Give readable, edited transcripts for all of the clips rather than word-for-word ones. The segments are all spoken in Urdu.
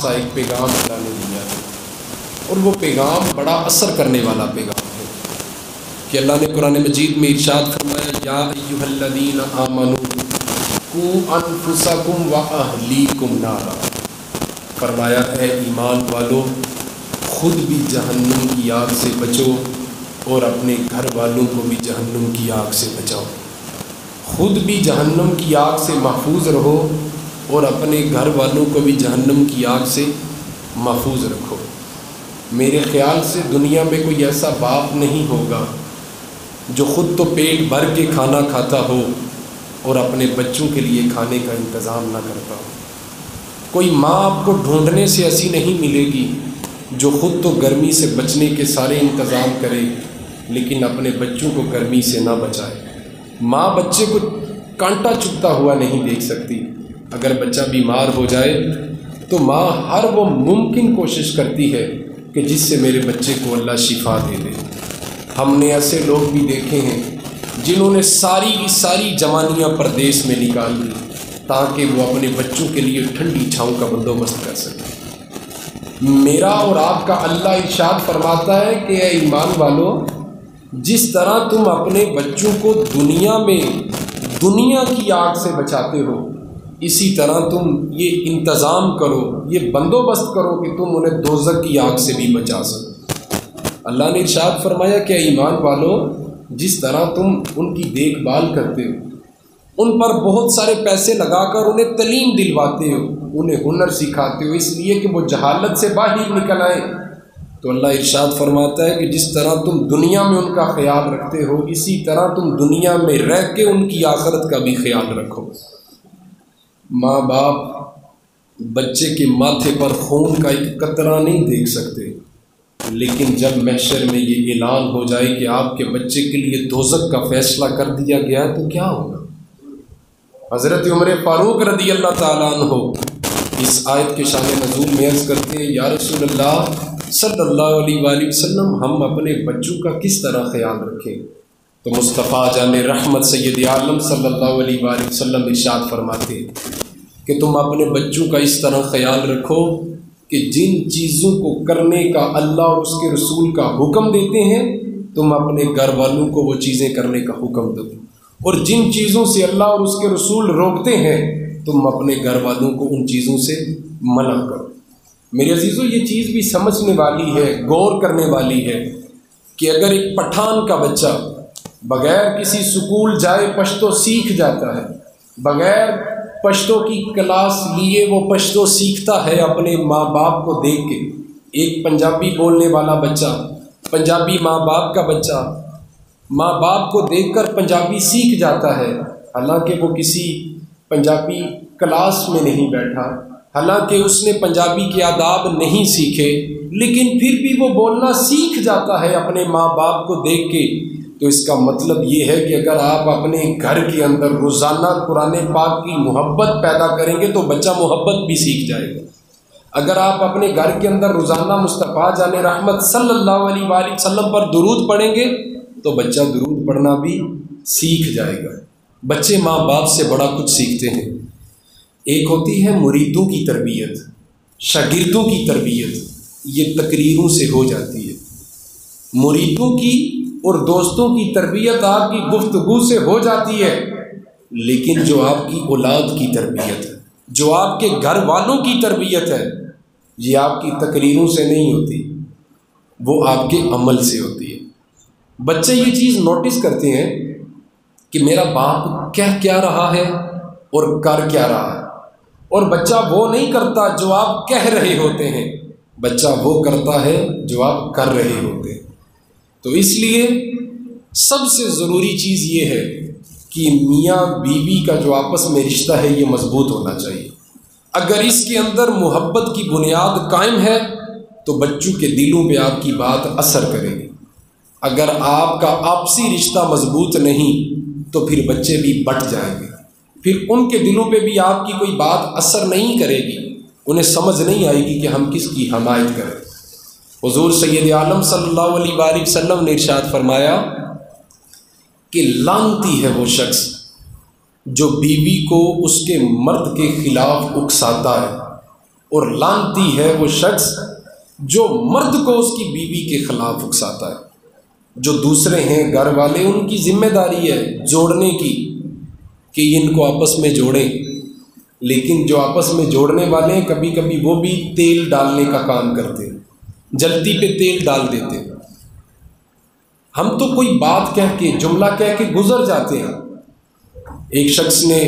سا ایک پیغام اللہ نے دیا ہے، اور وہ پیغام بڑا اثر کرنے والا پیغام ہے کہ اللہ نے قرآن مجید میں ارشاد فرمایا یا ایھا الذین آمنوا قوا انفسکم واہلیکم نارا، فرمایا اے ایمان والو خود بھی جہنم کی آگ سے بچو اور اپنے گھر والوں کو بھی جہنم کی آگ سے بچاؤ۔ خود بھی جہنم کی آگ سے محفوظ رہو اور اپنے گھر والوں کو بھی جہنم کی آگ سے محفوظ رکھو۔ میرے خیال سے دنیا میں کوئی ایسا باپ نہیں ہوگا جو خود تو پیٹ بھر کے کھانا کھاتا ہو اور اپنے بچوں کے لیے کھانے کا انتظام نہ کرتا ہو۔ کوئی ماں آپ کو ڈھونڈنے سے ایسی نہیں ملے گی جو خود تو گرمی سے بچنے کے سارے انتظام کرے لیکن اپنے بچوں کو گرمی سے نہ بچائے۔ ماں بچے کو کانٹا چبھتا ہوا نہیں دیکھ سکتی۔ اگر بچہ بیمار ہو جائے تو ماں ہر وہ ممکن کوشش کرتی ہے کہ جس سے میرے بچے کو اللہ شفا دے دے۔ ہم نے ایسے لوگ بھی دیکھے ہیں جنہوں نے ساری کی ساری جوانیاں پردیس میں نکال دی تاکہ وہ اپنے بچوں کے لیے ٹھنڈی چھاؤں کا بندوبست کر سکیں۔ میرا اور آپ کا اللہ ارشاد فرماتا ہے کہ اے ایمان والو، جس طرح تم اپنے بچوں کو دنیا کی آگ سے بچاتے ہو، اسی طرح تم یہ انتظام کرو، یہ بندوبست کرو کہ تم انہیں دوزخ کی آگ سے بھی بچا سکو۔ اللہ نے ارشاد فرمایا کہ ایمان والو، جس طرح تم ان کی دیکھ بھال کرتے ہو، ان پر بہت سارے پیسے لگا کر انہیں تعلیم دلواتے ہو، انہیں ہنر سکھاتے ہو اس لیے کہ وہ جہالت سے باہر نکل آئیں، تو اللہ ارشاد فرماتا ہے کہ جس طرح تم دنیا میں ان کا خیال رکھتے ہو اسی طرح تم دنیا میں رہ کے ان کی آخرت کا بھی خیال رکھو۔ ماں باپ بچے کے ماتھے پر خون کا ایک قطرہ نہیں دیکھ سکتے، لیکن جب محشر میں یہ اعلان ہو جائے کہ آپ کے بچے کے لیے دوزخ کا فیصلہ کر دیا گیا ہے تو کیا ہوگا؟ حضرت عمر فاروق رضی اللہ تعالیٰ عنہ اس آیت کے شان نزول میں عرض کرتے ہیں یا رسول اللہ صلی اللہ علیہ وآلہ وسلم، ہم اپنے بچوں کا کس طرح خیال رکھیں؟ تو مصطفیٰ جان رحمت سید عالم صلی اللہ علیہ وآلہ وسلم ارشاد فرماتے ہیں کہ تم اپنے بچوں کا اس طرح خیال رکھو کہ جن چیزوں کو کرنے کا اللہ اور اس کے رسول کا حکم دیتے ہیں تم اپنے گھر والوں کو وہ چیزیں کرنے کا حکم دو، اور جن چیزوں سے اللہ اور اس کے رسول روکتے ہیں تم اپنے گھر والوں کو ان چیزوں سے منع کرو۔ میرے عزیزو، یہ چیز بھی سمجھنے والی ہے، غور کرنے والی ہے کہ اگر ایک پٹھان کا بچہ بغیر کسی سکول جائے پشتو سیکھ جاتا ہے، بغیر پشتو کی کلاس لیے وہ پشتو سیکھتا ہے اپنے ماں باپ کو دیکھ کے، ایک پنجابی بولنے والا بچہ، پنجابی ماں باپ کا بچہ ماں باپ کو دیکھ کر پنجابی سیکھ جاتا ہے، حالانکہ وہ کسی پنجابی کلاس میں نہیں بیٹھا، حالانکہ اس نے پنجابی کے آداب نہیں سیکھے، لیکن پھر بھی وہ بولنا سیکھ جاتا ہے اپنے ماں باپ کو دیکھ کے۔ تو اس کا مطلب یہ ہے کہ اگر آپ اپنے گھر کے اندر روزانہ قرآن پاک کی محبت پیدا کریں گے تو بچہ محبت بھی سیکھ جائے گا۔ اگر آپ اپنے گھر کے اندر روزانہ مصطفیٰ جان رحمت صلی اللہ علیہ وآلہ وسلم پر درود پڑھیں گے تو بچہ درود پڑھنا بھی سیکھ جائے گا۔ بچے ماں باپ سے بڑا کچھ سیکھتے ہیں۔ ایک ہوتی ہے مریدوں کی تربیت، شاگردوں کی تربیت، یہ تقریروں سے ہو جاتی ہے۔ مریدوں کی اور دوستوں کی تربیت آپ کی گفتگو سے ہو جاتی ہے، لیکن جو آپ کی اولاد کی تربیت ہے، جو آپ کے گھر والوں کی تربیت ہے، یہ آپ کی تقریروں سے نہیں ہوتی، وہ آپ کے عمل سے ہوتی ہے۔ بچے یہ چیز نوٹس کرتے ہیں کہ میرا باپ کہہ کیا رہا ہے اور کر کیا رہا ہے، اور بچہ وہ نہیں کرتا جو آپ کہہ رہے ہوتے ہیں، بچہ وہ کرتا ہے جو آپ کر رہے ہوتے ہیں۔ تو اس لیے سب سے ضروری چیز یہ ہے کہ میاں بیوی کا جو آپس میں رشتہ ہے یہ مضبوط ہونا چاہیے۔ اگر اس کے اندر محبت کی بنیاد قائم ہے تو بچوں کے دلوں پہ آپ کی بات اثر کرے گی۔ اگر آپ کا آپسی رشتہ مضبوط نہیں تو پھر بچے بھی بٹ جائیں گے، پھر ان کے دلوں پہ بھی آپ کی کوئی بات اثر نہیں کرے گی، انہیں سمجھ نہیں آئے گی کہ ہم کس کی حمایت کریں۔ حضور سید عالم صلی اللہ علیہ وآلہ وسلم نے ارشاد فرمایا کہ لعنتی ہے وہ شخص جو بیوی کو اس کے مرد کے خلاف اکساتا ہے اور لعنتی ہے وہ شخص جو مرد کو اس کی بیوی کے خلاف اکساتا ہے۔ جو دوسرے ہیں گھر والے، ان کی ذمہ داری ہے جوڑنے کی کہ ان کو آپس میں جوڑیں، لیکن جو آپس میں جوڑنے والے ہیں کبھی کبھی وہ بھی تیل ڈالنے کا کام کرتے ہیں، جلتی پہ تیل ڈال دیتے ہیں۔ ہم تو کوئی بات کہہ کے، جملہ کہہ کے گزر جاتے ہیں۔ ایک شخص نے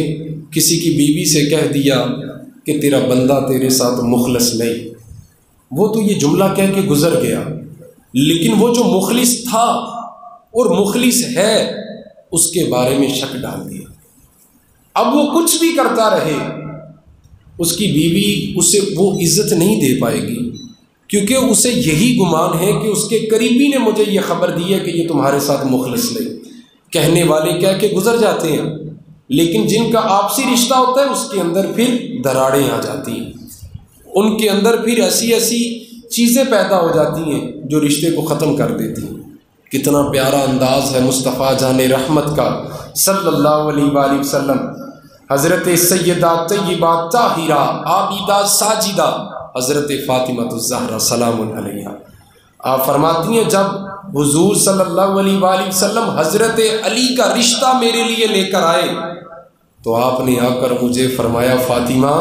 کسی کی بیوی سے کہہ دیا کہ تیرا بندہ تیرے ساتھ مخلص نہیں، وہ تو یہ جملہ کہہ کے گزر گیا، لیکن وہ جو مخلص تھا اور مخلص ہے اس کے بارے میں شک ڈال دیا۔ اب وہ کچھ بھی کرتا رہے، اس کی بیوی اسے وہ عزت نہیں دے پائے گی، کیونکہ اسے یہی گمان ہے کہ اس کے قریبی نے مجھے یہ خبر دی ہے کہ یہ تمہارے ساتھ مخلص نہیں۔ کہنے والے کہہ کے گزر جاتے ہیں، لیکن جن کا آپسی رشتہ ہوتا ہے اس کے اندر پھر دراڑیں آ جاتی ہیں، ان کے اندر پھر ایسی ایسی چیزیں پیدا ہو جاتی ہیں جو رشتے کو ختم کر دیتی ہیں۔ کتنا پیارا انداز ہے مصطفیٰ جان رحمت کا صلی اللہ علیہ وآلہ وسلم۔ حضرت سیدہ طیبہ طاہرہ عابدہ ساجدہ حضرت فاطمہ الزہرا سلام علیہا، آپ فرماتی ہیں جب حضور صلی اللہ علیہ وآلہ وسلم حضرت علی کا رشتہ میرے لیے لے کر آئے تو آپ نے آ کر مجھے فرمایا فاطمہ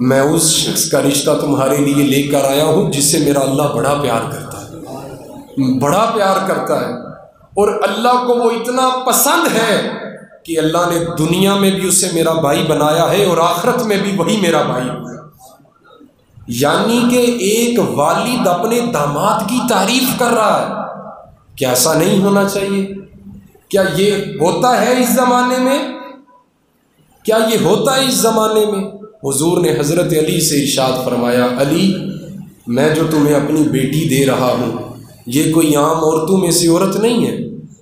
میں اس شخص کا رشتہ تمہارے لیے لے کر آیا ہوں جس سے میرا اللہ بڑا پیار کرتا ہے، بڑا پیار کرتا ہے، اور اللہ کو وہ اتنا پسند ہے کہ اللہ نے دنیا میں بھی اسے میرا بھائی بنایا ہے اور آخرت میں بھی وہی میرا بھائی ہے۔ یعنی کہ ایک والد اپنے داماد کی تعریف کر رہا ہے، کیا ایسا نہیں ہونا چاہیے؟ کیا یہ ہوتا ہے اس زمانے میں؟ کیا یہ ہوتا ہے اس زمانے میں؟ حضور نے حضرت علی سے ارشاد فرمایا علی میں جو تمہیں اپنی بیٹی دے رہا ہوں یہ کوئی عام عورتوں میں سے عورت نہیں ہے،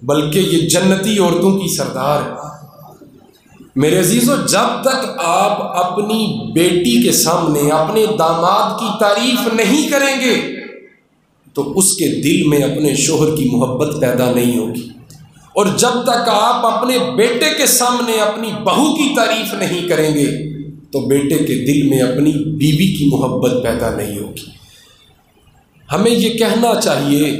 بلکہ یہ جنتی عورتوں کی سردار ہے۔ میرے عزیزو، جب تک آپ اپنی بیٹی کے سامنے اپنے داماد کی تعریف نہیں کریں گے تو اس کے دل میں اپنے شوہر کی محبت پیدا نہیں ہوگی، اور جب تک آپ اپنے بیٹے کے سامنے اپنی بہو کی تعریف نہیں کریں گے تو بیٹے کے دل میں اپنی بیوی کی محبت پیدا نہیں ہوگی۔ ہمیں یہ کہنا چاہیے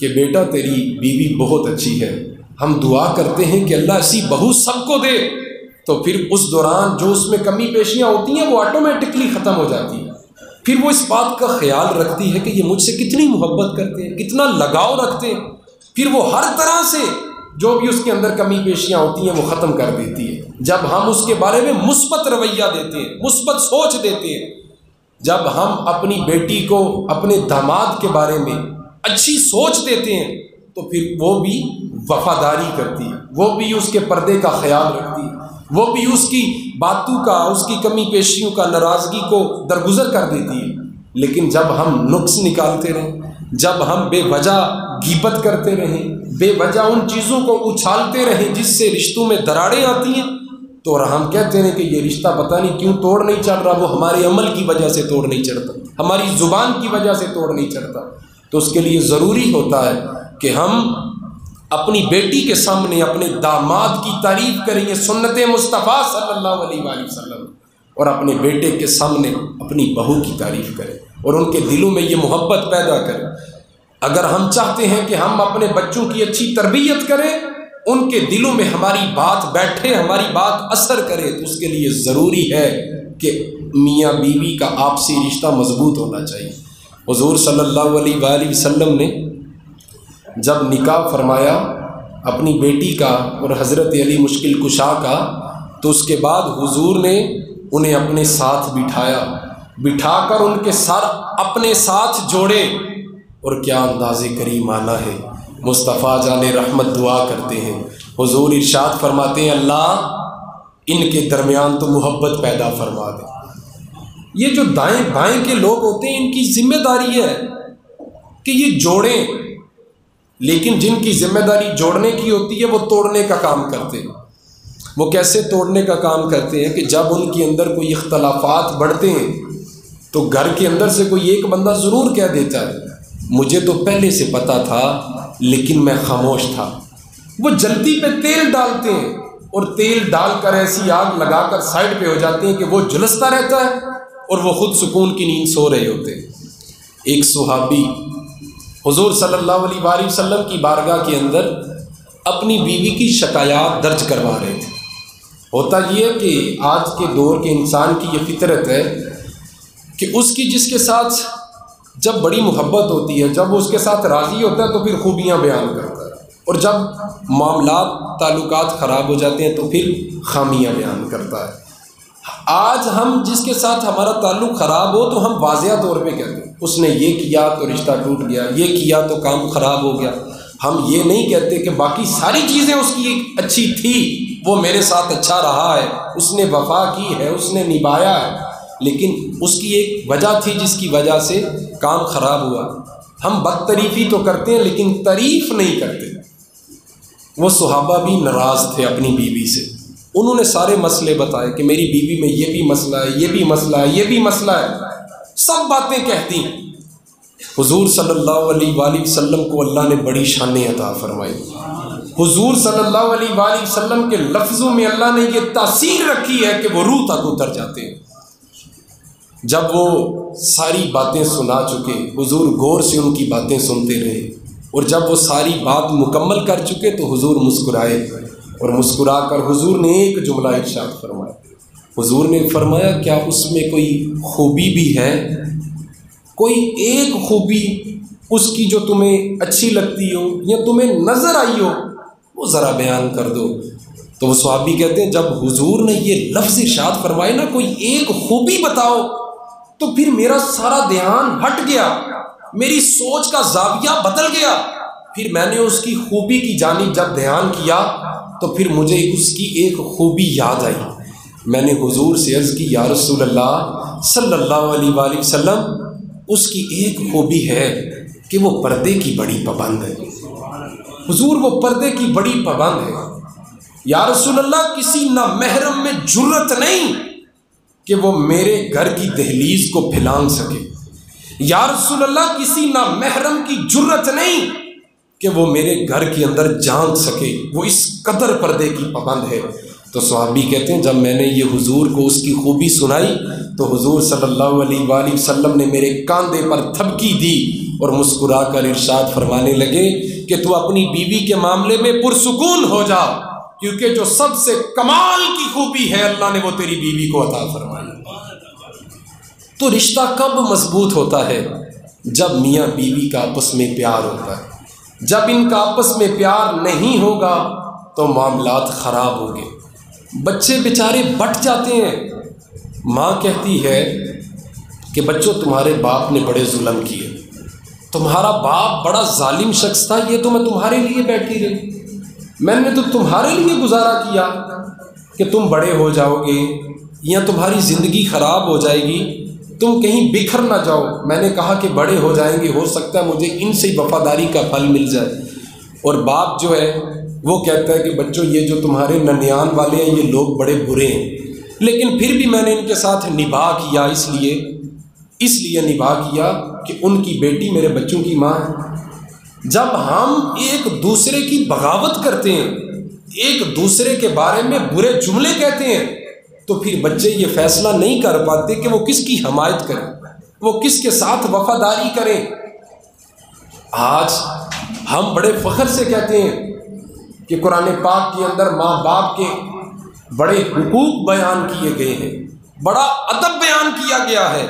کہ بیٹا تیری بیوی بہت اچھی ہے، ہم دعا کرتے ہیں کہ اللہ ایسی بہو سب کو دے، تو پھر اس دوران جو اس میں کمی پیشیاں ہوتی ہیں وہ آٹومیٹکلی ختم ہو جاتی ہیں۔ پھر وہ اس بات کا خیال رکھتی ہے کہ یہ مجھ سے کتنی محبت کرتے ہیں، کتنا لگاؤ رکھتے ہیں، پھر وہ ہر طرح سے جو بھی اس کے اندر کمی پیشیاں ہوتی ہیں وہ ختم کر دیتی ہے۔ جب ہم اس کے بارے میں مثبت رویہ دیتے ہیں، مثبت سوچ دیتے ہیں، جب ہم اپنی بیٹی کو اپنے داماد کے بارے میں اچھی سوچ دیتے ہیں تو پھر وہ بھی وفاداری کرتی ہے، وہ بھی اس کے پردے کا خیال رکھتی ہے، وہ بھی اس کی باتوں کا، اس کی کمی پیشیوں کا، ناراضگی کو درگزر کر دیتی ہے۔ لیکن جب ہم نقص نکالتے رہیں، جب ہم بے وجہ غیبت کرتے رہیں، بے وجہ ان چیزوں کو اچھالتے رہیں جس سے رشتوں میں دراڑیں آتی ہیں، تو ہم کہتے ہیں کہ یہ رشتہ پتہ نہیں کیوں توڑ نہیں چڑھ رہا، وہ ہمارے عمل کی وجہ سے توڑ نہیں چڑھتا، ہماری زبان کی وجہ سے توڑ نہیں چڑھتا۔ تو اس کے لیے ضروری ہوتا ہے کہ ہم اپنی بیٹی کے سامنے اپنے داماد کی تعریف کریں، یہ سنت مصطفیٰ صلی اللہ علیہ وآلہ وسلم، اور اپنے بیٹے کے سامنے اپنی بہو کی تعریف کریں اور ان کے دلوں میں یہ محبت پیدا کریں۔ اگر ہم چاہتے ہیں کہ ہم اپنے بچوں کی اچھی تربیت کریں، ان کے دلوں میں ہماری بات بیٹھے، ہماری بات اثر کرے، تو اس کے لیے ضروری ہے کہ میاں بیوی کا آپسی رشتہ مضبوط ہونا چاہیے۔ حضور صلی اللہ علیہ وآلہ وسلم نے جب نکاح فرمایا اپنی بیٹی کا اور حضرت علی مشکل کشا کا، تو اس کے بعد حضور نے انہیں اپنے ساتھ بٹھا کر ان کے سر اپنے ساتھ جوڑے، اور کیا انداز کریمانہ ہے۔ مصطفیٰ جان رحمت دعا کرتے ہیں، حضور ارشاد فرماتے ہیں اللہ ان کے درمیان تو محبت پیدا فرما دے۔ یہ جو دائیں بائیں کے لوگ ہوتے ہیں ان کی ذمہ داری ہے کہ یہ جوڑیں، لیکن جن کی ذمہ داری جوڑنے کی ہوتی ہے وہ توڑنے کا کام کرتے ہیں۔ وہ کیسے توڑنے کا کام کرتے ہیں کہ جب ان کے اندر کوئی اختلافات بڑھتے ہیں تو گھر کے اندر سے کوئی ایک بندہ ضرور کہہ دیتا ہے مجھے تو پہلے سے پتا تھا لیکن میں خاموش تھا۔ وہ جلدی پہ تیل ڈالتے ہیں اور تیل ڈال کر ایسی آگ لگا کر سائڈ پہ ہو جاتے ہیں کہ وہ جھلستا رہتا ہے اور وہ خود سکون کی نیند سو رہے ہوتے. ایک صحابی حضور صلی اللہ علیہ وآلہ وسلم کی بارگاہ کے اندر اپنی بیوی کی شکایات درج کروا رہے تھے. ہوتا یہ ہے کہ آج کے دور کے انسان کی یہ فطرت ہے کہ اس کی جس کے ساتھ جب بڑی محبت ہوتی ہے، جب وہ اس کے ساتھ راضی ہوتا ہے تو پھر خوبیاں بیان کرتا ہے، اور جب معاملات تعلقات خراب ہو جاتے ہیں تو پھر خامیاں بیان کرتا ہے. آج ہم جس کے ساتھ ہمارا تعلق خراب ہو تو ہم واضح طور پہ کہتے ہیں اس نے یہ کیا تو رشتہ ٹوٹ گیا، یہ کیا تو کام خراب ہو گیا. ہم یہ نہیں کہتے کہ باقی ساری چیزیں اس کی اچھی تھی، وہ میرے ساتھ اچھا رہا ہے، اس نے وفا کی ہے، اس نے نبھایا ہے، لیکن اس کی ایک وجہ تھی جس کی وجہ سے کام خراب ہوا. ہم بد تعریفی تو کرتے ہیں لیکن تعریف نہیں کرتے. وہ صحابہ بھی ناراض تھے اپنی بیوی سے. انہوں نے سارے مسئلے بتائے کہ میری بیوی میں یہ بھی مسئلہ ہے، یہ بھی مسئلہ ہے، یہ بھی مسئلہ ہے، سب باتیں کہتی. حضور صلی اللہ علیہ وآلہ وسلم کو اللہ نے بڑی شانیں عطا فرمائی. حضور صلی اللہ علیہ وآلہ وسلم کے لفظوں میں اللہ نے یہ تاثیر رکھی ہے کہ وہ روح تک اتر جاتے ہیں. جب وہ ساری باتیں سنا چکے، حضور غور سے ان کی باتیں سنتے رہے، اور جب وہ ساری بات مکمل کر چکے تو حضور مسکرائے، اور مسکرا کر حضور نے ایک جملہ ارشاد فرمایا. حضور نے فرمایا کیا اس میں کوئی خوبی بھی ہے؟ کوئی ایک خوبی اس کی جو تمہیں اچھی لگتی ہو یا تمہیں نظر آئی ہو وہ ذرا بیان کر دو. تو وہ صحابی کہتے ہیں جب حضور نے یہ لفظ ارشاد فرمائے نا کوئی ایک خوبی بتاؤ، تو پھر میرا سارا دھیان ہٹ گیا، میری سوچ کا زاویہ بدل گیا. پھر میں نے اس کی خوبی کی جانب جب دھیان کیا تو پھر مجھے اس کی ایک خوبی یاد آئی. میں نے حضور سے عرض کی یا رسول اللہ صلی اللہ علیہ وآلہ وسلم، اس کی ایک خوبی ہے کہ وہ پردے کی بڑی پابند ہے. حضور وہ پردے کی بڑی پابند ہے. یا رسول اللہ کسی نامحرم میں جرت نہیں کہ وہ میرے گھر کی دہلیز کو پھلانگ سکے. یا رسول اللہ کسی نامحرم کی جرت نہیں کہ وہ میرے گھر کے اندر جھانک سکے، وہ اس قدر پردے کی پابند ہے. تو صحابی کہتے ہیں جب میں نے یہ حضور کو اس کی خوبی سنائی تو حضور صلی اللہ علیہ وآلہ وسلم نے میرے کاندھے پر تھپکی دی اور مسکرا کر ارشاد فرمانے لگے کہ تو اپنی بیوی کے معاملے میں پرسکون ہو جا، کیونکہ جو سب سے کمال کی خوبی ہے اللہ نے وہ تیری بیوی کو عطا فرمائی. تو رشتہ کب مضبوط ہوتا ہے؟ جب میاں بیوی کا آپس میں پیار ہوتا ہے. جب ان کا آپس میں پیار نہیں ہوگا تو معاملات خراب ہوں گے. بچے بیچارے بٹ جاتے ہیں. ماں کہتی ہے کہ بچوں تمہارے باپ نے بڑے ظلم کیے، تمہارا باپ بڑا ظالم شخص تھا، یہ تو میں تمہارے لیے بیٹھی رہی، میں نے تو تمہارے لیے گزارا کیا کہ تم بڑے ہو جاؤ گے یا تمہاری زندگی خراب ہو جائے گی، تم کہیں بکھر نہ جاؤ. میں نے کہا کہ بڑے ہو جائیں گے، ہو سکتا ہے مجھے ان سے وفاداری کا پھل مل جائے. اور باپ جو ہے وہ کہتا ہے کہ بچوں یہ جو تمہارے ننیان والے ہیں یہ لوگ بڑے برے ہیں، لیکن پھر بھی میں نے ان کے ساتھ نباہ کیا، اس لیے نباہ کیا کہ ان کی بیٹی میرے بچوں کی ماں ہے. جب ہم ایک دوسرے کی بغاوت کرتے ہیں، ایک دوسرے کے بارے میں برے جملے کہتے ہیں، تو پھر بچے یہ فیصلہ نہیں کر پاتے کہ وہ کس کی حمایت کریں، وہ کس کے ساتھ وفاداری کریں. آج ہم بڑے فخر سے کہتے ہیں کہ قرآن پاک کے اندر ماں باپ کے بڑے حقوق بیان کیے گئے ہیں، بڑا ادب بیان کیا گیا ہے،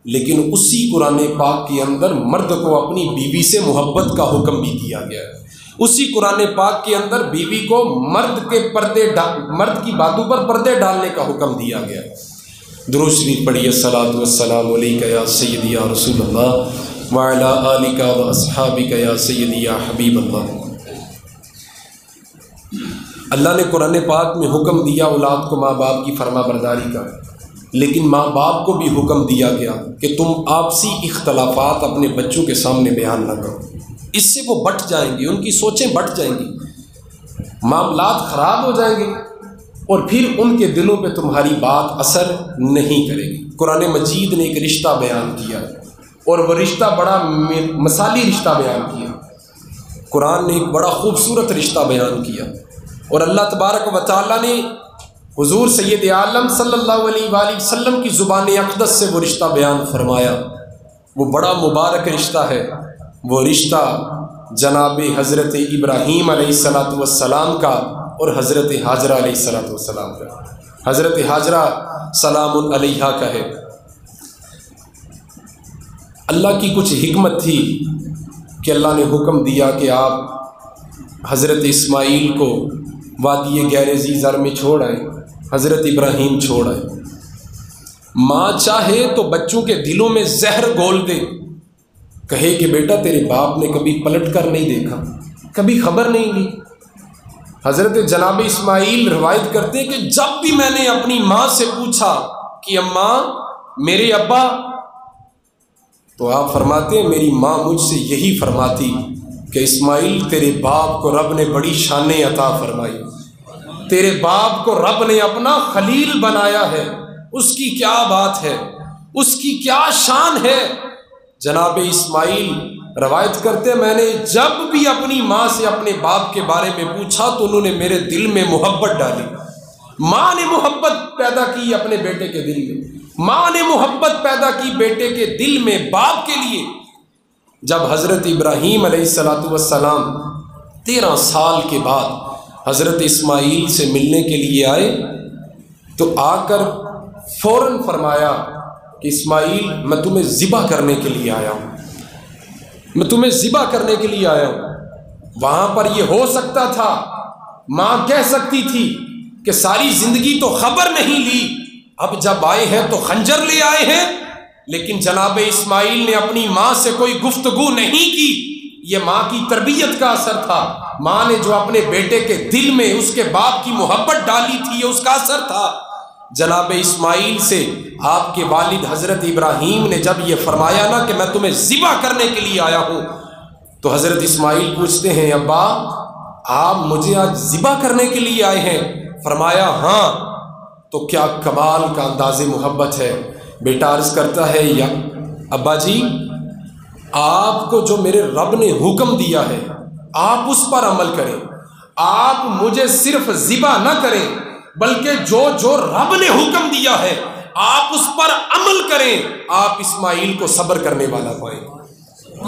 لیکن اسی قرآن پاک کے اندر مرد کو اپنی بیوی سے محبت کا حکم بھی دیا گیا ہے. اسی قرآن پاک کے اندر بیوی کو مرد کی باتوں پر پردے ڈالنے کا حکم دیا گیا ہے. درود شریف پڑھیے. الصلاۃ والسلام علیک یا سیدی یا رسول اللہ وعلی آلک و اصحابک یا سیدی یا حبیب اللہ. اللہ نے قرآن پاک میں حکم دیا اولاد کو ماں باپ کی فرما برداری کا، لیکن ماں باپ کو بھی حکم دیا گیا کہ تم آپسی اختلافات اپنے بچوں کے سامنے بیان نہ کرو، اس سے وہ بٹ جائیں گے، ان کی سوچیں بٹ جائیں گی، معاملات خراب ہو جائیں گے، اور پھر ان کے دلوں پہ تمہاری بات اثر نہیں کرے گی. قرآن مجید نے ایک رشتہ بیان کیا اور وہ رشتہ بڑا مثالی رشتہ بیان کیا. قرآن نے ایک بڑا خوبصورت رشتہ بیان کیا، اور اللہ تبارک و تعالیٰ نے حضور سید عالم صلی اللہ علیہ وآلہ وسلم کی زبان اقدس سے وہ رشتہ بیان فرمایا، وہ بڑا مبارک رشتہ ہے، وہ رشتہ جناب حضرت ابراہیم علیہ السلام کا اور حضرت ہاجرہ علیہ السلام کا، حضرت ہاجرہ سلام علیہا کا ہے۔ اللہ کی کچھ حکمت تھی کہ اللہ نے حکم دیا کہ آپ حضرت اسماعیل کو وادی غیر ذی زر میں چھوڑ آئے، حضرت ابراہیم چھوڑ آئے۔ ماں چاہے تو بچوں کے دلوں میں زہر گھول دے، کہے کہ بیٹا تیرے باپ نے کبھی پلٹ کر نہیں دیکھا، کبھی خبر نہیں لی۔ حضرت جناب اسماعیل روایت کرتے کہ جب بھی میں نے اپنی ماں سے پوچھا کہ اماں میرے ابا، تو آپ فرماتے ہیں میری ماں مجھ سے یہی فرماتی کہ اسماعیل تیرے باپ کو رب نے بڑی شانیں عطا فرمائی، تیرے باپ کو رب نے اپنا خلیل بنایا ہے، اس کی کیا بات ہے، اس کی کیا شان ہے۔ جناب اسماعیل روایت کرتے میں نے جب بھی اپنی ماں سے اپنے باپ کے بارے میں پوچھا تو انہوں نے میرے دل میں محبت ڈالی۔ ماں نے محبت پیدا کی اپنے بیٹے کے دل میں، ماں نے محبت پیدا کی بیٹے کے دل میں باپ کے لیے۔ جب حضرت ابراہیم علیہ السلام 13 سال کے بعد حضرت اسماعیل سے ملنے کے لیے آئے تو آ کر فوراً فرمایا کہ اسماعیل میں تمہیں ذبح کرنے کے لیے آیا ہوں، میں تمہیں ذبح کرنے کے لیے آیا ہوں۔ وہاں پر یہ ہو سکتا تھا، ماں کہہ سکتی تھی کہ ساری زندگی تو خبر نہیں لی، اب جب آئے ہیں تو خنجر لے آئے ہیں، لیکن جناب اسماعیل نے اپنی ماں سے کوئی گفتگو نہیں کی۔ یہ ماں کی تربیت کا اثر تھا، ماں نے جو اپنے بیٹے کے دل میں اس کے باپ کی محبت ڈالی تھی اس کا اثر تھا۔ جناب اسماعیل سے آپ کے والد حضرت ابراہیم نے جب یہ فرمایا نا کہ میں تمہیں ذبح کرنے کے لیے آیا ہوں، تو حضرت اسماعیل پوچھتے ہیں ابا آپ مجھے آج ذبح کرنے کے لیے آئے ہیں؟ فرمایا ہاں۔ تو کیا کمال کا انداز محبت ہے۔ بیٹا عرض کرتا ہے یا ابا جی آپ کو جو میرے رب نے حکم دیا ہے آپ اس پر عمل کریں، آپ مجھے صرف ذبح نہ کریں بلکہ جو جو رب نے حکم دیا ہے آپ اس پر عمل کریں، آپ اسماعیل کو صبر کرنے والا پائیں۔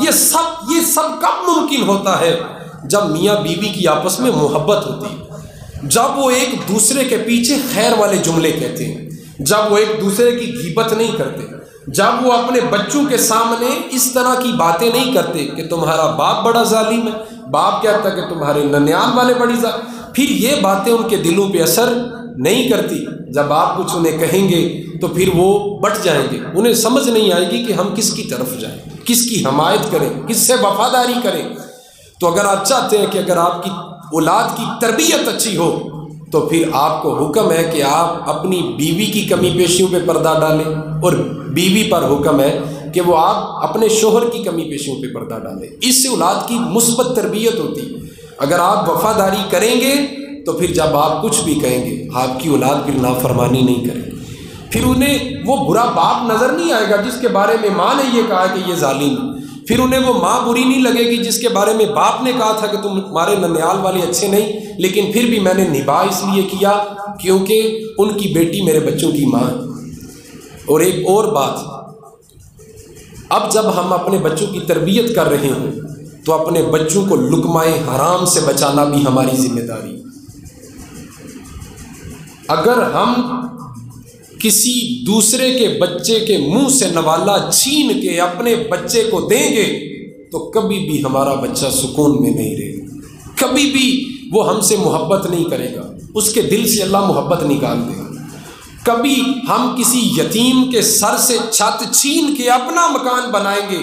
یہ سب کب ممکن ہوتا ہے؟ جب میاں بیوی کی آپس میں محبت ہوتی ہے، جب وہ ایک دوسرے کے پیچھے خیر والے جملے کہتے ہیں، جب وہ ایک دوسرے کی غیبت نہیں کرتے، جب وہ اپنے بچوں کے سامنے اس طرح کی باتیں نہیں کرتے کہ تمہارا باپ بڑا ظالم ہے، باپ کہتا ہے کہ تمہارے ننیال والے بڑی ظالم، پھر یہ باتیں ان کے دلوں پہ اثر نہیں کرتی۔ جب آپ کچھ انہیں کہیں گے تو پھر وہ بٹ جائیں گے، انہیں سمجھ نہیں آئے گی کہ ہم کس کی طرف جائیں، کس کی حمایت کریں، کس سے وفاداری کریں۔ تو اگر آپ چاہتے ہیں کہ اگر آپ کی اولاد کی تربیت اچھی ہو تو پھر آپ کو حکم ہے کہ آپ اپنی بیوی کی کمی پیشیوں پہ پردہ ڈالیں، اور بیوی پر حکم ہے کہ وہ آپ اپنے شوہر کی کمی پیشیوں پہ پردہ ڈالیں۔ اس سے اولاد کی مثبت تربیت ہوتی ہے۔ اگر آپ وفاداری کریں گے تو پھر جب آپ کچھ بھی کہیں گے آپ کی اولاد پھر نافرمانی نہیں کرے گی، پھر انہیں وہ برا باپ نظر نہیں آئے گا جس کے بارے میں ماں نے یہ کہا کہ یہ ظالم ہے، پھر انہیں وہ ماں بری نہیں لگے گی جس کے بارے میں باپ نے کہا تھا کہ تمہارے ننیال والے اچھے نہیں لیکن پھر بھی میں نے نباہ اس لیے کیا کیونکہ ان کی بیٹی میرے بچوں کی ماں ہے۔ اور ایک اور بات، اب جب ہم اپنے بچوں کی تربیت کر رہے ہوں تو اپنے بچوں کو لقمہ حرام سے بچانا بھی ہماری ذمہ داری۔ اگر ہم کسی دوسرے کے بچے کے منہ سے نوالا چھین کے اپنے بچے کو دیں گے تو کبھی بھی ہمارا بچہ سکون میں نہیں رہے گا، کبھی بھی وہ ہم سے محبت نہیں کرے گا، اس کے دل سے اللہ محبت نکال دے گا۔ کبھی ہم کسی یتیم کے سر سے چھت چھین کے اپنا مکان بنائیں گے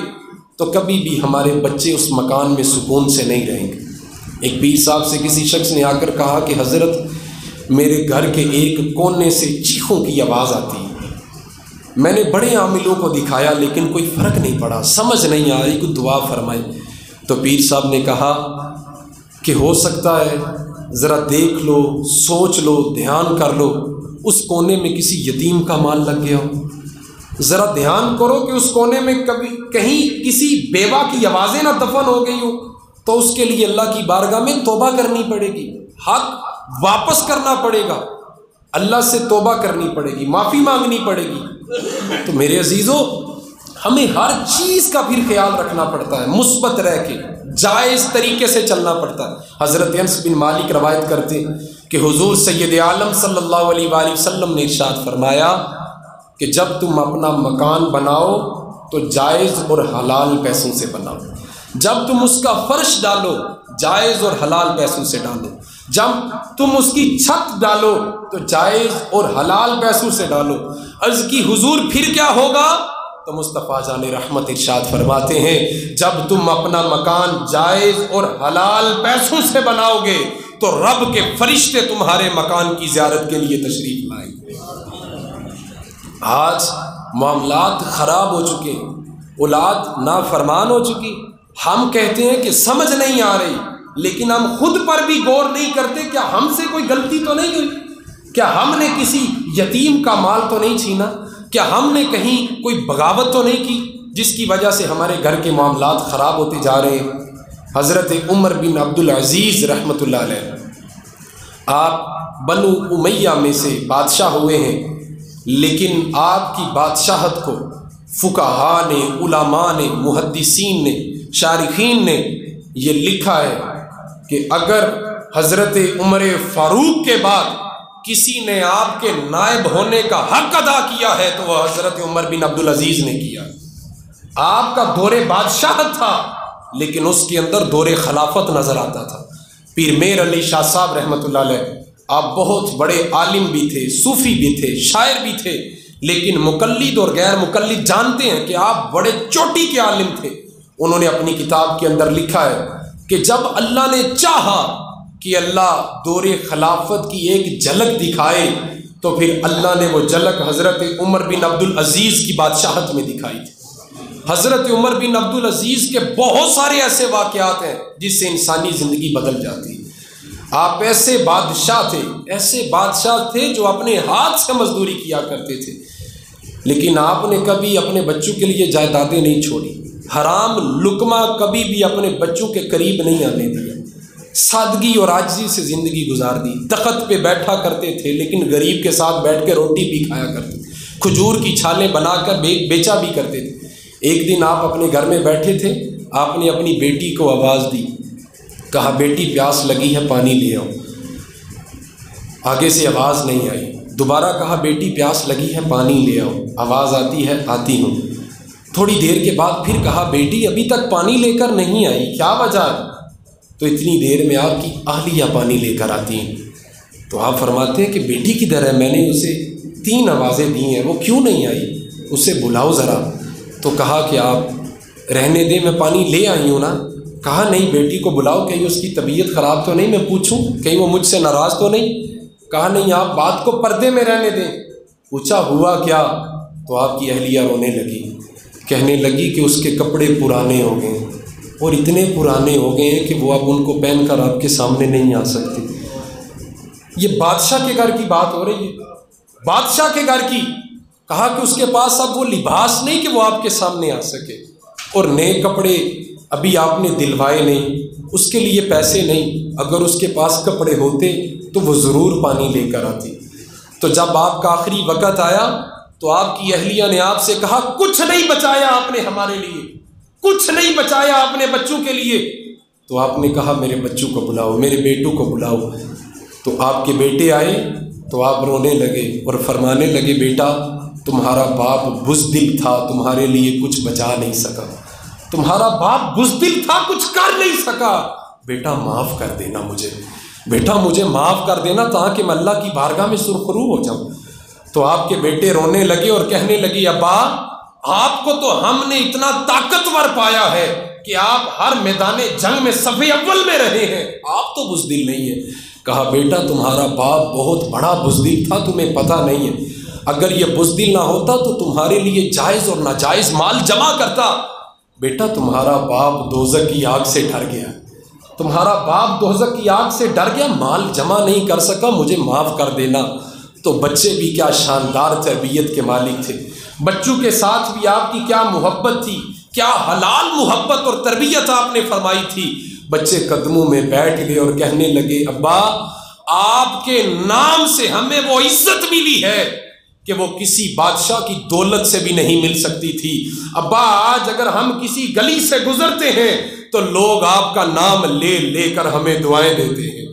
تو کبھی بھی ہمارے بچے اس مکان میں سکون سے نہیں رہیں گے۔ ایک پیر صاحب سے کسی شخص نے آ کر کہا کہ حضرت میرے گھر کے ایک کونے سے چیخوں کی آواز آتی ہے، میں نے بڑے عاملوں کو دکھایا لیکن کوئی فرق نہیں پڑا، سمجھ نہیں آ رہی، کوئی دعا فرمائے۔ تو پیر صاحب نے کہا کہ ہو سکتا ہے ذرا دیکھ لو، سوچ لو، دھیان کر لو، اس کونے میں کسی یتیم کا مال لگ گیا ہو، ذرا دھیان کرو کہ اس کونے میں کہیں کسی بیوہ کی آوازیں نہ دفن ہو گئی ہو، تو اس کے لیے اللہ کی بارگاہ میں توبہ کرنی پڑے گی، حق واپس کرنا پڑے گا۔ اللہ سے توبہ کرنی پڑے گی، معافی مانگنی پڑے گی۔ تو میرے عزیزو، ہمیں ہر چیز کا پھر خیال رکھنا پڑتا ہے، مثبت رہ کے جائز طریقے سے چلنا پڑتا ہے۔ حضرت انس بن مالک روایت کرتے کہ حضور سید عالم صلی اللہ علیہ وآلہ وسلم نے ارشاد فرمایا کہ جب تم اپنا مکان بناؤ تو جائز اور حلال پیسوں سے بناؤ، جب تم اس کا فرش ڈالو جائز اور حلال پیسوں سے ڈالو، جب تم اس کی چھت ڈالو تو جائز اور حلال پیسوں سے ڈالو۔ عرض کی حضور پھر کیا ہوگا؟ تو مصطفیٰ جان رحمت ارشاد فرماتے ہیں جب تم اپنا مکان جائز اور حلال پیسوں سے بناؤ گے تو رب کے فرشتے تمہارے مکان کی زیارت کے لیے تشریف لائیں گے۔ آج معاملات خراب ہو چکے، اولاد نافرمان ہو چکی، ہم کہتے ہیں کہ سمجھ نہیں آ رہی، لیکن ہم خود پر بھی غور نہیں کرتے، کیا ہم سے کوئی غلطی تو نہیں ہوئی؟ کیا ہم نے کسی یتیم کا مال تو نہیں چھینا؟ کیا ہم نے کہیں کوئی بغاوت تو نہیں کی جس کی وجہ سے ہمارے گھر کے معاملات خراب ہوتے جا رہے ہیں؟ حضرت عمر بن عبد العزیز رحمۃ اللہ علیہ، آپ بنو امیہ میں سے بادشاہ ہوئے ہیں، لیکن آپ کی بادشاہت کو فقہاء نے، علماء نے، محدثین نے، شارحین نے یہ لکھا ہے کہ اگر حضرت عمر فاروق کے بعد کسی نے آپ کے نائب ہونے کا حق ادا کیا ہے تو وہ حضرت عمر بن عبد العزیز نے کیا۔ آپ کا دور بادشاہت تھا لیکن اس کے اندر دور خلافت نظر آتا تھا۔ پیر میر علی شاہ صاحب رحمۃ اللہ علیہ، آپ بہت بڑے عالم بھی تھے، صوفی بھی تھے، شاعر بھی تھے، لیکن مقلد اور غیر مقلد جانتے ہیں کہ آپ بڑے چوٹی کے عالم تھے۔ انہوں نے اپنی کتاب کے اندر لکھا ہے کہ جب اللہ نے چاہا کہ اللہ دور خلافت کی ایک جھلک دکھائے تو پھر اللہ نے وہ جھلک حضرت عمر بن عبد العزیز کی بادشاہت میں دکھائی تھی۔ حضرت عمر بن عبد العزیز کے بہت سارے ایسے واقعات ہیں جس سے انسانی زندگی بدل جاتی ہے۔ آپ ایسے بادشاہ تھے جو اپنے ہاتھ سے مزدوری کیا کرتے تھے، لیکن آپ نے کبھی اپنے بچوں کے لیے جائیدادیں نہیں چھوڑی، حرام لقمہ کبھی بھی اپنے بچوں کے قریب نہیں آنے دیا، سادگی اور عاجزی سے زندگی گزار دی۔ تخت پہ بیٹھا کرتے تھے لیکن غریب کے ساتھ بیٹھ کے روٹی بھی کھایا کرتے تھے، کھجور کی چھالیں بنا کر بیچا بھی کرتے تھے۔ ایک دن آپ اپنے گھر میں بیٹھے تھے، آپ نے اپنی بیٹی کو آواز دی، کہا بیٹی پیاس لگی ہے پانی لے آؤ۔ آگے سے آواز نہیں آئی، دوبارہ کہا بیٹی پیاس لگی ہے پانی لے آؤ، آواز آتی ہے آتی ہوں۔ تھوڑی دیر کے بعد پھر کہا بیٹی ابھی تک پانی لے کر نہیں آئی، کیا وجہ ہے؟ تو اتنی دیر میں آپ کی اہلیہ پانی لے کر آتی ہیں۔ تو آپ فرماتے ہیں کہ بیٹی کدھر ہے؟ میں نے اسے 3 آوازیں دی ہیں، وہ کیوں نہیں آئی؟ اسے بلاؤ ذرا۔ تو کہا کہ آپ رہنے دیں، میں پانی لے آئی ہوں نا۔ کہا نہیں، بیٹی کو بلاؤ، کہیں اس کی طبیعت خراب تو نہیں، میں پوچھوں کہیں وہ مجھ سے ناراض تو نہیں۔ کہا نہیں، آپ بات کو پردے میں رہنے دیں۔ پوچھا ہوا کیا؟ تو آپ کی اہلیہ رونے لگی، کہنے لگی کہ اس کے کپڑے پرانے ہو گئے اور اتنے پرانے ہو گئے ہیں کہ وہ اب ان کو پہن کر آپ کے سامنے نہیں آ سکتے۔ یہ بادشاہ کے گھر کی بات ہو رہی ہے، بادشاہ کے گھر کی۔ کہا کہ اس کے پاس اب وہ لباس نہیں کہ وہ آپ کے سامنے آ سکے، اور نئے کپڑے ابھی آپ نے دلوائے نہیں، اس کے لیے پیسے نہیں۔ اگر اس کے پاس کپڑے ہوتے تو وہ ضرور پانی لے کر آتی۔ تو جب آپ کا آخری وقت آیا تو آپ کی اہلیہ نے آپ سے کہا کچھ نہیں بچایا آپ نے ہمارے لیے، کچھ نہیں بچایا آپ نے بچوں کے لیے۔ تو آپ نے کہا میرے بچوں کو بلاؤ، میرے بیٹوں کو بلاؤ۔ تو آپ کے بیٹے آئے تو آپ رونے لگے اور فرمانے لگے بیٹا تمہارا باپ بزدل تھا، تمہارے لیے کچھ بچا نہیں سکا، تمہارا باپ بزدل تھا، کچھ کر نہیں سکا، بیٹا معاف کر دینا مجھے، بیٹا مجھے معاف کر دینا تاکہ میں اللہ کی بارگاہ میں سرخرو ہو جاؤں۔ تو آپ کے بیٹے رونے لگے اور کہنے لگی ابا آپ کو تو ہم نے اتنا طاقتور پایا ہے کہ آپ ہر میدان جنگ میں صف اول میں رہے ہیں، آپ تو بزدل نہیں ہیں۔ کہا بیٹا تمہارا باپ بہت بڑا بزدل تھا، تمہیں پتہ نہیں ہے، اگر یہ بزدل نہ ہوتا تو تمہارے لیے جائز اور ناجائز مال جمع کرتا۔ بیٹا تمہارا باپ دوزخ کی آگ سے ڈر گیا، تمہارا باپ دوزخ کی آگ سے ڈر گیا، مال جمع نہیں کر سکا، مجھے معاف کر دینا۔ تو بچے بھی کیا شاندار تربیت کے مالک تھے، بچوں کے ساتھ بھی آپ کی کیا محبت تھی، کیا حلال محبت اور تربیت آپ نے فرمائی تھی۔ بچے قدموں میں بیٹھ گئے اور کہنے لگے ابا آپ کے نام سے ہمیں وہ عزت ملی ہے کہ وہ کسی بادشاہ کی دولت سے بھی نہیں مل سکتی تھی۔ ابا آج اگر ہم کسی گلی سے گزرتے ہیں تو لوگ آپ کا نام لے لے کر ہمیں دعائیں دیتے ہیں،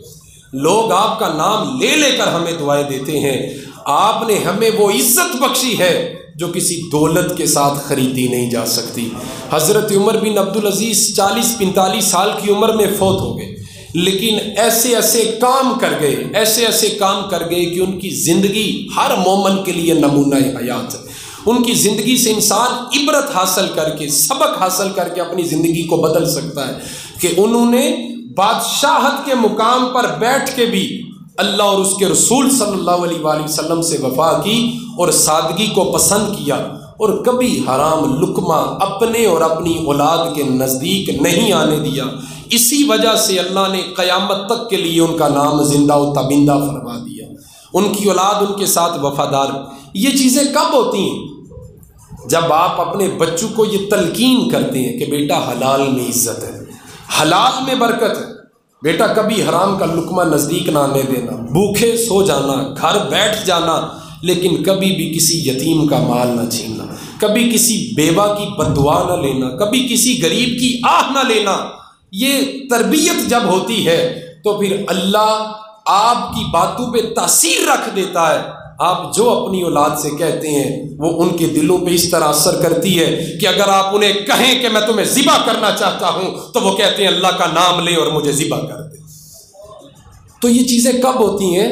لوگ آپ کا نام لے لے کر ہمیں دعائیں دیتے ہیں۔ آپ نے ہمیں وہ عزت بخشی ہے جو کسی دولت کے ساتھ خریدی نہیں جا سکتی۔ حضرت عمر بن عبدالعزیز 40-45 سال کی عمر میں فوت ہو گئے، لیکن ایسے ایسے کام کر گئے کہ ان کی زندگی ہر مومن کے لیے نمونہ حیات ہے۔ ان کی زندگی سے انسان عبرت حاصل کر کے، سبق حاصل کر کے اپنی زندگی کو بدل سکتا ہے کہ انہوں نے بادشاہت کے مقام پر بیٹھ کے بھی اللہ اور اس کے رسول صلی اللہ علیہ وآلہ وسلم سے وفا کی اور سادگی کو پسند کیا، اور کبھی حرام لقمہ اپنے اور اپنی اولاد کے نزدیک نہیں آنے دیا۔ اسی وجہ سے اللہ نے قیامت تک کے لیے ان کا نام زندہ و تابندہ فرما دیا، ان کی اولاد ان کے ساتھ وفادار۔ یہ چیزیں کب ہوتی ہیں؟ جب آپ اپنے بچوں کو یہ تلقین کرتے ہیں کہ بیٹا حلال میں عزت ہے، حلال میں برکت ہے، بیٹا کبھی حرام کا لقمہ نزدیک نہ آنے دینا، بھوکے سو جانا، گھر بیٹھ جانا، لیکن کبھی بھی کسی یتیم کا مال نہ چھیننا، کبھی کسی بیوہ کی بددعا نہ لینا، کبھی کسی غریب کی آہ نہ لینا۔ یہ تربیت جب ہوتی ہے تو پھر اللہ آپ کی باتوں پہ تاثیر رکھ دیتا ہے۔ آپ جو اپنی اولاد سے کہتے ہیں وہ ان کے دلوں پہ اس طرح اثر کرتی ہے کہ اگر آپ انہیں کہیں کہ میں تمہیں ذبح کرنا چاہتا ہوں تو وہ کہتے ہیں اللہ کا نام لے اور مجھے ذبح کر دے۔ تو یہ چیزیں کب ہوتی ہیں؟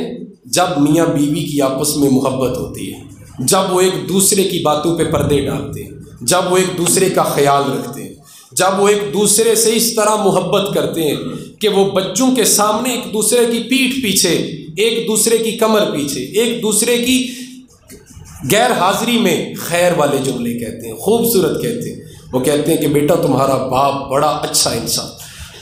جب میاں بیوی کی آپس میں محبت ہوتی ہے، جب وہ ایک دوسرے کی باتوں پہ پردے ڈالتے ہیں، جب وہ ایک دوسرے کا خیال رکھتے ہیں، جب وہ ایک دوسرے سے اس طرح محبت کرتے ہیں کہ وہ بچوں کے سامنے ایک دوسرے کی پیٹھ پیچھے، ایک دوسرے کی کمر پیچھے، ایک دوسرے کی غیر حاضری میں خیر والے جملے کہتے ہیں، خوبصورت کہتے ہیں۔ وہ کہتے ہیں کہ بیٹا تمہارا باپ بڑا اچھا انسان،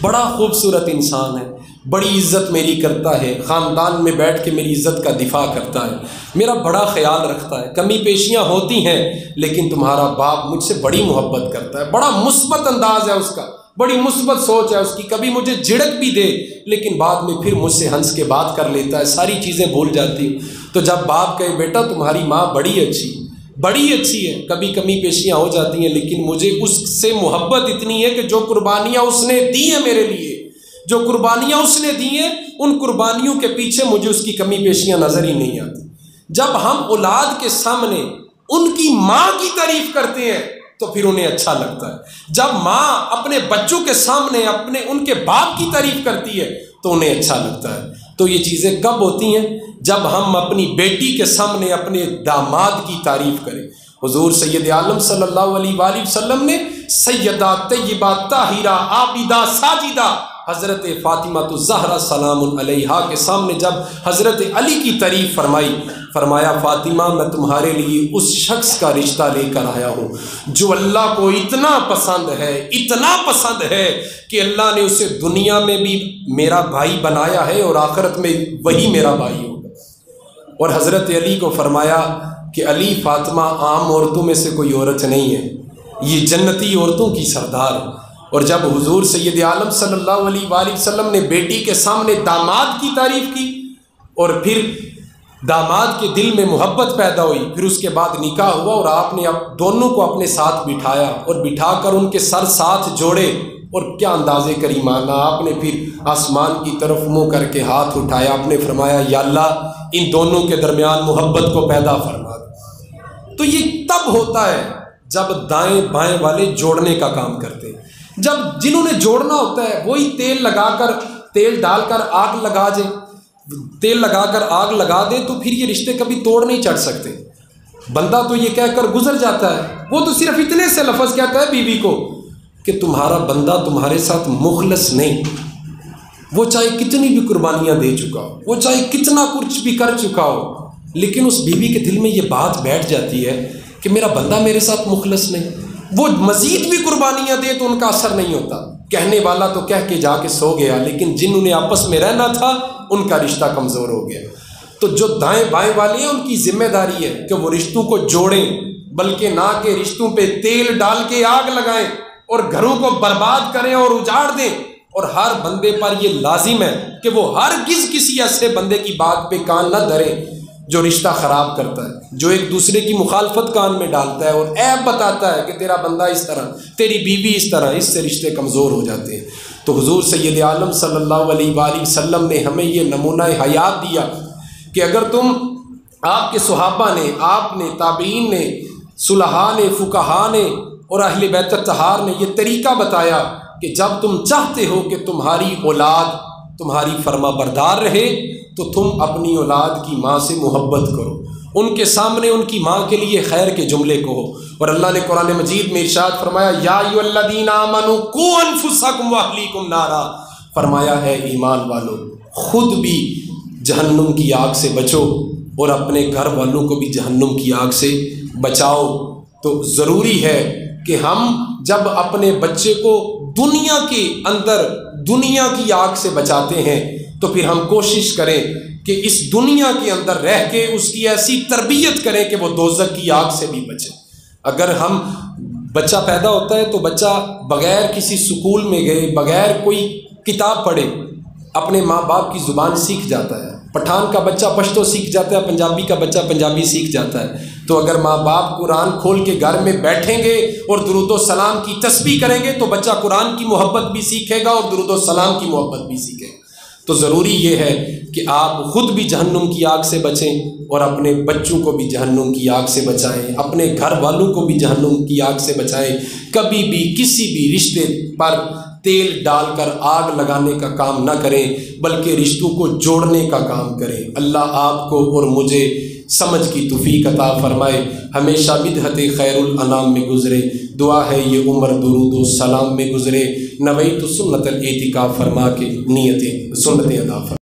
بڑا خوبصورت انسان ہے، بڑی عزت میری کرتا ہے، خاندان میں بیٹھ کے میری عزت کا دفاع کرتا ہے، میرا بڑا خیال رکھتا ہے، کمی پیشیاں ہوتی ہیں لیکن تمہارا باپ مجھ سے بڑی محبت کرتا ہے، بڑا مثبت انداز ہے اس کا، بڑی مثبت سوچ ہے اس کی، کبھی مجھے جھڑک بھی دے لیکن بعد میں پھر مجھ سے ہنس کے بات کر لیتا ہے، ساری چیزیں بھول جاتی ہوں۔ تو جب باپ کہے بیٹا تمہاری ماں بڑی اچھی ہے، کبھی کمی پیشیاں ہو جاتی ہیں لیکن مجھے اس سے محبت اتنی ہے کہ جو قربانیاں اس نے دی ہیں میرے لیے، جو قربانیاں اس نے دی ہیں ان قربانیوں کے پیچھے مجھے اس کی کمی پیشیاں نظر ہی نہیں آتی۔ جب ہم اولاد کے سامنے ان کی ماں کی تعریف کرتے ہیں تو پھر انہیں اچھا لگتا ہے، جب ماں اپنے بچوں کے سامنے ان کے باپ کی تعریف کرتی ہے تو انہیں اچھا لگتا ہے۔ تو یہ چیزیں کب ہوتی ہیں؟ جب ہم اپنی بیٹی کے سامنے اپنے داماد کی تعریف کریں۔ حضور سید عالم صلی اللہ علیہ وآلہ وسلم نے سیدہ طیبہ طاہرہ عابدہ ساجدہ حضرت فاطمہ الزہرا سلام علیہا کے سامنے جب حضرت علی کی تعریف فرمایا فاطمہ میں تمہارے لیے اس شخص کا رشتہ لے کر آیا ہوں جو اللہ کو اتنا پسند ہے کہ اللہ نے اسے دنیا میں بھی میرا بھائی بنایا ہے اور آخرت میں وہی میرا بھائی ہوگا۔ اور حضرت علی کو فرمایا کہ علی فاطمہ عام عورتوں میں سے کوئی عورت نہیں ہے، یہ جنتی عورتوں کی سردار ہے۔ اور جب حضور سید عالم صلی اللہ علیہ وآلہ وسلم نے بیٹی کے سامنے داماد کی تعریف کی اور پھر داماد کے دل میں محبت پیدا ہوئی، پھر اس کے بعد نکاح ہوا اور آپ نے دونوں کو اپنے ساتھ بٹھایا اور بٹھا کر ان کے سر ساتھ جوڑے، اور کیا انداز کریمانہ آپ نے پھر آسمان کی طرف منہ کر کے ہاتھ اٹھایا، آپ نے فرمایا یا اللہ ان دونوں کے درمیان محبت کو پیدا فرما دے۔ تو یہ تب ہوتا ہے جب دائیں بائیں والے جوڑنے کا کام کرتے ہیں، جب جنہوں نے جوڑنا ہوتا ہے وہی تیل ڈال کر آگ لگا دیں، تیل لگا کر آگ لگا دیں تو پھر یہ رشتے کبھی توڑ نہیں چڑھ سکتے۔ بندہ تو یہ کہہ کر گزر جاتا ہے، وہ تو صرف اتنے سے لفظ کہتا ہے بیوی کو کہ تمہارا بندہ تمہارے ساتھ مخلص نہیں، وہ چاہے کتنی بھی قربانیاں دے چکا ہو، وہ چاہے کتنا کچھ بھی کر چکا ہو، لیکن اس بیوی کے دل میں یہ بات بیٹھ جاتی ہے کہ میرا بندہ میرے ساتھ مخلص نہیں۔ وہ مزید بھی قربانیاں دے تو ان کا اثر نہیں ہوتا، کہنے والا تو کہہ کے جا کے سو گیا، لیکن جنہوں نے آپس میں رہنا تھا ان کا رشتہ کمزور ہو گیا۔ تو جو دائیں بائیں والے ہیں ان کی ذمہ داری ہے کہ وہ رشتوں کو جوڑیں، بلکہ نہ کہ رشتوں پہ تیل ڈال کے آگ لگائیں اور گھروں کو برباد کریں اور اجاڑ دیں۔ اور ہر بندے پر یہ لازم ہے کہ وہ ہرگز کسی ایسے بندے کی بات پہ کان نہ دھرے جو رشتہ خراب کرتا ہے، جو ایک دوسرے کی مخالفت کان میں ڈالتا ہے اور عیب بتاتا ہے کہ تیرا بندہ اس طرح، تیری بیوی اس طرح، اس سے رشتے کمزور ہو جاتے ہیں۔ تو حضور سید عالم صلی اللہ علیہ وآلہ وسلم نے ہمیں یہ نمونہ حیات دیا کہ اگر تم، آپ کے صحابہ نے، آپ نے، تابعین نے، صلحاء نے، فقہاء نے اور اہل بیت اطہار نے یہ طریقہ بتایا کہ جب تم چاہتے ہو کہ تمہاری اولاد تمہاری فرما بردار رہے تو تم اپنی اولاد کی ماں سے محبت کرو، ان کے سامنے ان کی ماں کے لیے خیر کے جملے کہو۔ اور اللہ نے قرآن مجید میں ارشاد فرمایا یا ایھا الذین آمنوا قوا انفسکم واہلیکم نارا، فرمایا ہے ایمان والو خود بھی جہنم کی آگ سے بچو اور اپنے گھر والوں کو بھی جہنم کی آگ سے بچاؤ۔ تو ضروری ہے کہ ہم جب اپنے بچے کو دنیا کے اندر دنیا کی آگ سے بچاتے ہیں تو پھر ہم کوشش کریں کہ اس دنیا کے اندر رہ کے اس کی ایسی تربیت کریں کہ وہ دوزخ کی آگ سے بھی بچے۔ اگر ہم بچہ پیدا ہوتا ہے تو بچہ بغیر کسی سکول میں گئے، بغیر کوئی کتاب پڑھے اپنے ماں باپ کی زبان سیکھ جاتا ہے۔ پٹھان کا بچہ پشتو سیکھ جاتا ہے، پنجابی کا بچہ پنجابی سیکھ جاتا ہے۔ تو اگر ماں باپ قرآن کھول کے گھر میں بیٹھیں گے اور درود و سلام کی تسبیح کریں گے تو بچہ قرآن کی محبت بھی سیکھے گا اور درود و سلام کی محبت بھی سیکھے گا۔ تو ضروری یہ ہے کہ آپ خود بھی جہنم کی آگ سے بچیں اور اپنے بچوں کو بھی جہنم کی آگ سے بچائیں، اپنے گھر والوں کو بھی جہنم کی آگ سے بچائیں۔ کبھی بھی کسی بھی رشتے پر تیل ڈال کر آگ لگانے کا کام نہ کریں بلکہ رشتوں کو جوڑنے کا کام کریں۔ اللہ آپ کو اور مجھے سمجھ کی توفیق عطا فرمائے، ہمیشہ بدعت خیر الانام میں گزرے۔ دعا ہے یہ عمر درود و سلام میں گزرے، نویت سنت الاعتکاف فرما کے نیت سنت ادا فرمائے۔